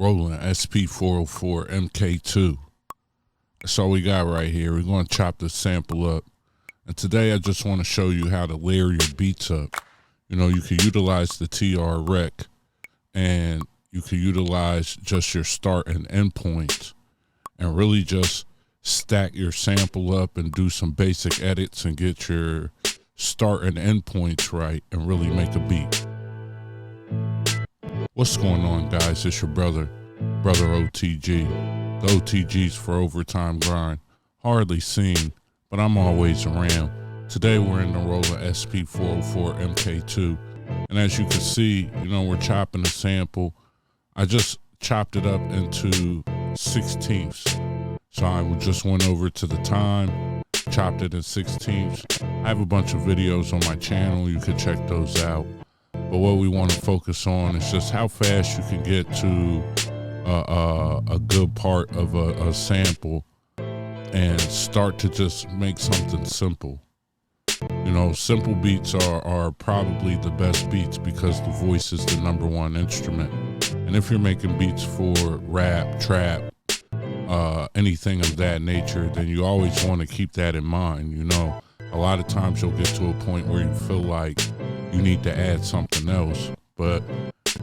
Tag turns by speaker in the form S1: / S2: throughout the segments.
S1: Roland SP-404MKII. That's all we got right here. We're going to chop this sample up. And today I just want to show you how to layer your beats up. You know, you can utilize the TR rec and you can utilize just your start and end points and really just stack your sample up and do some basic edits and get your start and end points right and really make a beat. What's going on, guys? It's your brother O.T.G. The O.T.G's for Overtime Grind. Hardly seen, but I'm always around. Today we're in the Roland SP-404MKII. And as you can see, you know, we're chopping a sample. I just chopped it up into 16ths. So I just went over to the time, chopped it in 16ths. I have a bunch of videos on my channel. You can check those out. But what we want to focus on is just how fast you can get to a good part of a sample and start to just make something simple. You know, simple beats are probably the best beats because the voice is the #1 instrument. And if you're making beats for rap, trap, anything of that nature, then you always want to keep that in mind. You know, a lot of times you'll get to a point where you feel like you need to add something else, but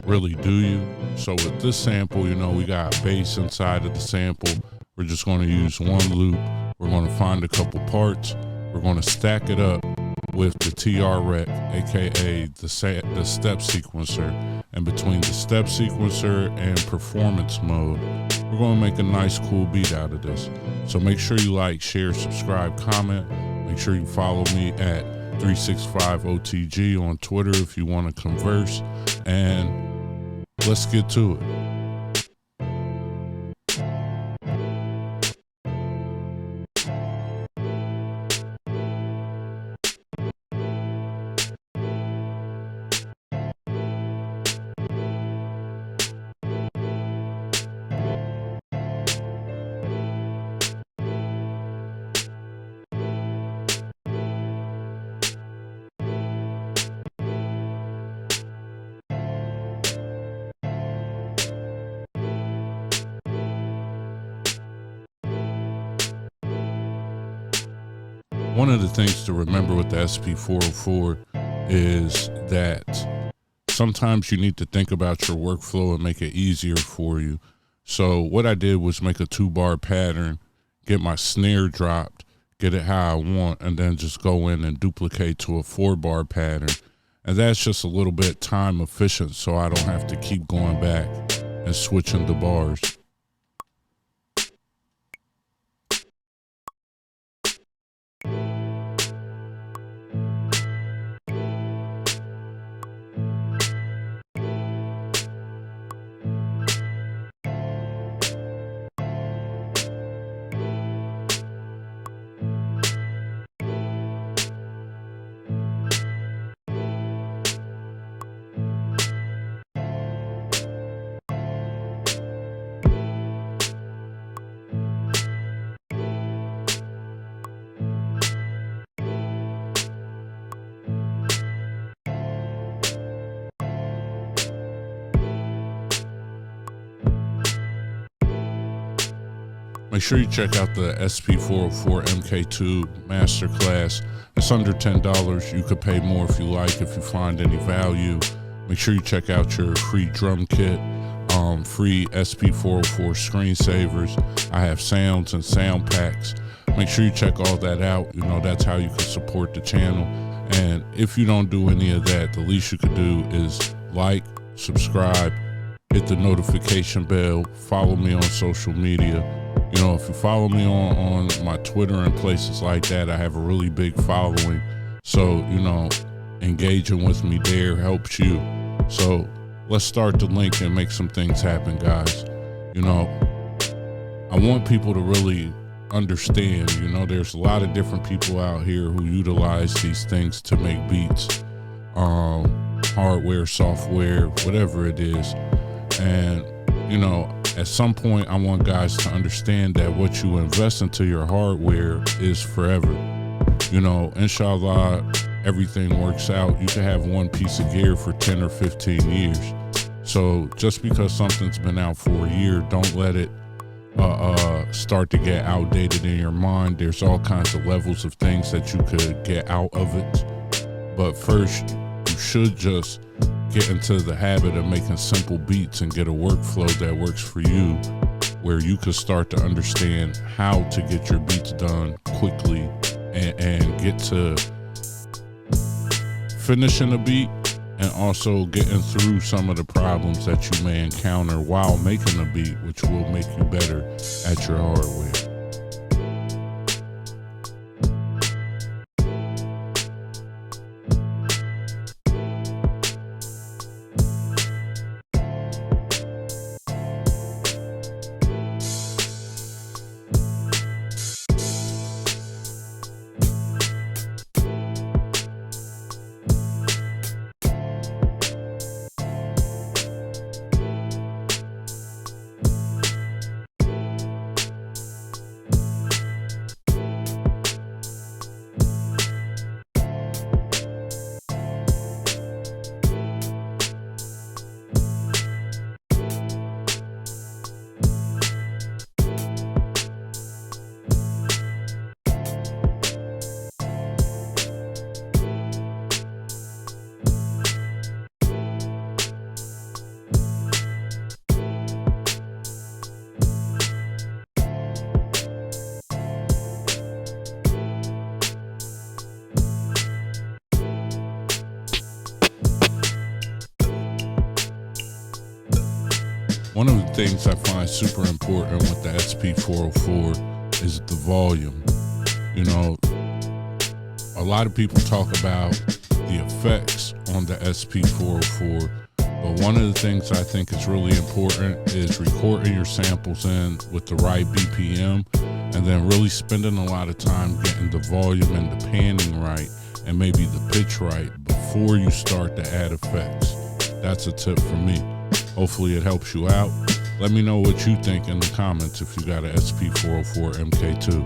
S1: really, do you? So with this sample, you know, we got bass inside of the sample. We're just going to use one loop. We're going to find a couple parts. We're going to stack it up with the TR rec, aka the step sequencer. And between the step sequencer and performance mode, we're going to make a nice, cool beat out of this. So make sure you like, share, subscribe, comment. Make sure you follow me at 365 O.T.G on Twitter if you want to converse, and let's get to it. One of the things to remember with the SP-404 is that sometimes you need to think about your workflow and make it easier for you. So what I did was make a 2-bar pattern, get my snare dropped, get it how I want, and then just go in and duplicate to a 4-bar pattern. And that's just a little bit time efficient, so I don't have to keep going back and switching the bars. Make sure you check out the SP-404MKII Masterclass. It's under $10. You could pay more if you like, if you find any value. Make sure you check out your free drum kit, free SP-404 screensavers. I have sounds and sound packs. Make sure you check all that out. You know, that's how you can support the channel. And if you don't do any of that, the least you could do is like, subscribe, hit the notification bell, follow me on social media. You know, if you follow me on my Twitter and places like that, I have a really big following. So, you know, engaging with me there helps you. So let's start the link and make some things happen, guys. You know, I want people to really understand, you know, there's a lot of different people out here who utilize these things to make beats, hardware, software, whatever it is. And, you know, at some point, I want guys to understand that what you invest into your hardware is forever. You know, inshallah, everything works out. You can have one piece of gear for 10 or 15 years. So just because something's been out for a year, don't let it start to get outdated in your mind. There's all kinds of levels of things that you could get out of it. But first, you should just get into the habit of making simple beats and get a workflow that works for you, where you could start to understand how to get your beats done quickly and get to finishing a beat and also getting through some of the problems that you may encounter while making a beat, which will make you better at your hardware. One of the things I find super important with the SP-404 is the volume. You know, a lot of people talk about the effects on the SP-404, but one of the things I think is really important is recording your samples in with the right BPM, and then really spending a lot of time getting the volume and the panning right, and maybe the pitch right before you start to add effects. That's a tip from me. Hopefully it helps you out. Let me know what you think in the comments if you got an SP-404MKII.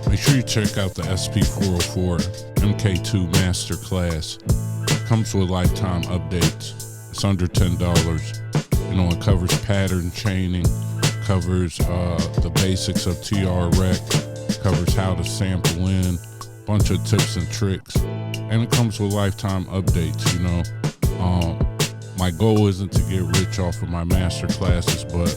S1: Make sure you check out the SP-404MKII Masterclass. It comes with lifetime updates. It's under $10. You know, it covers pattern chaining, covers the basics of TR Rec, covers how to sample in, bunch of tips and tricks, and it comes with lifetime updates. You know, my goal isn't to get rich off of my master classes, but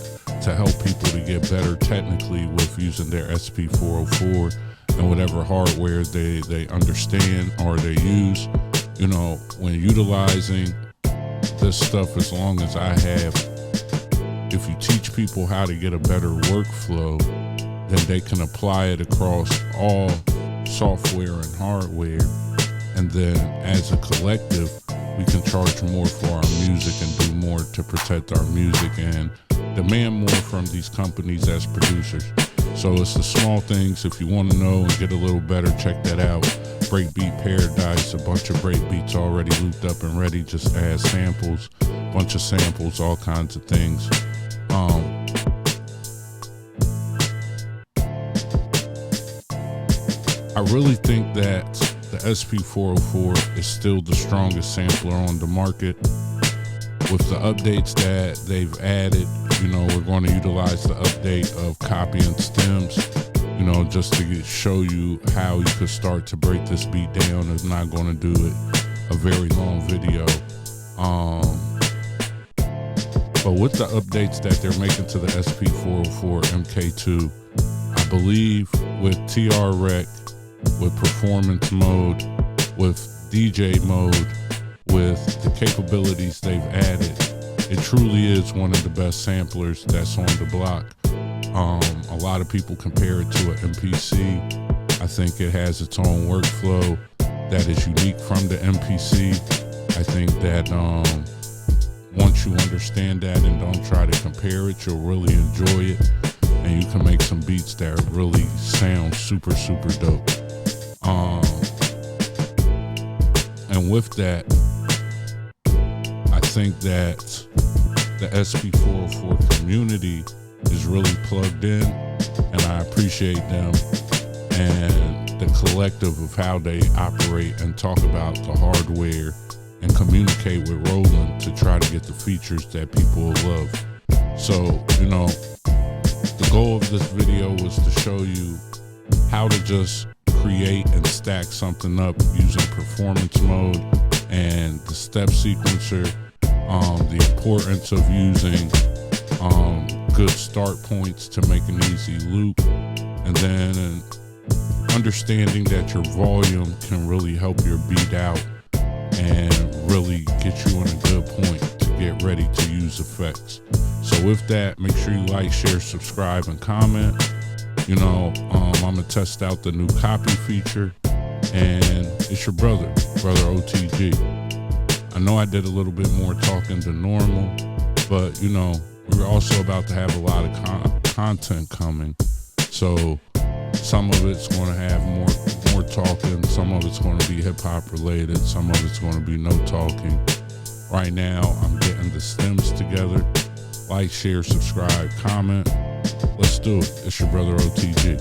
S1: to help people to get better technically with using their SP-404 and whatever hardware they understand or they use. You know, when utilizing this stuff as long as I have, if you teach people how to get a better workflow, then they can apply it across all software and hardware. And then as a collective, we can charge more for our music and do more to protect our music and demand more from these companies as producers. So it's the small things. If you want to know and get a little better, check that out. Breakbeat Paradise, a bunch of breakbeats already looped up and ready. Just add samples, bunch of samples, all kinds of things. I really think that the SP-404 is still the strongest sampler on the market. With the updates that they've added, you know, we're going to utilize the update of copying stems, you know, just to show you how you could start to break this beat down. It's not going to do it a very long video. But with the updates that they're making to the SP-404MKII, I believe with TR Rec with performance mode, with DJ mode, with the capabilities they've added. It truly is one of the best samplers that's on the block. A lot of people compare it to an MPC. I think it has its own workflow that is unique from the MPC. I think that once you understand that and don't try to compare it, you'll really enjoy it, and you can make some beats that really sound super, super dope. And with that, I think that the SP-404 community is really plugged in, and I appreciate them and the collective of how they operate and talk about the hardware and communicate with Roland to try to get the features that people love. So, you know, the goal of this video was to show you how to just create and stack something up using performance mode and the step sequencer, the importance of using good start points to make an easy loop, and then understanding that your volume can really help your beat out and really get you on a good point to get ready to use effects. So with that, make sure you like, share, subscribe, and comment. You know, I'm gonna test out the new copy feature, and it's your brother O.T.G. I know I did a little bit more talking than normal, but you know, we're also about to have a lot of content coming. So some of it's going to have more talking, some of it's going to be hip hop related, some of it's going to be no talking. Right now, I'm getting the stems together. Like, share, subscribe, comment. Let's do it. It's your brother O.T.G.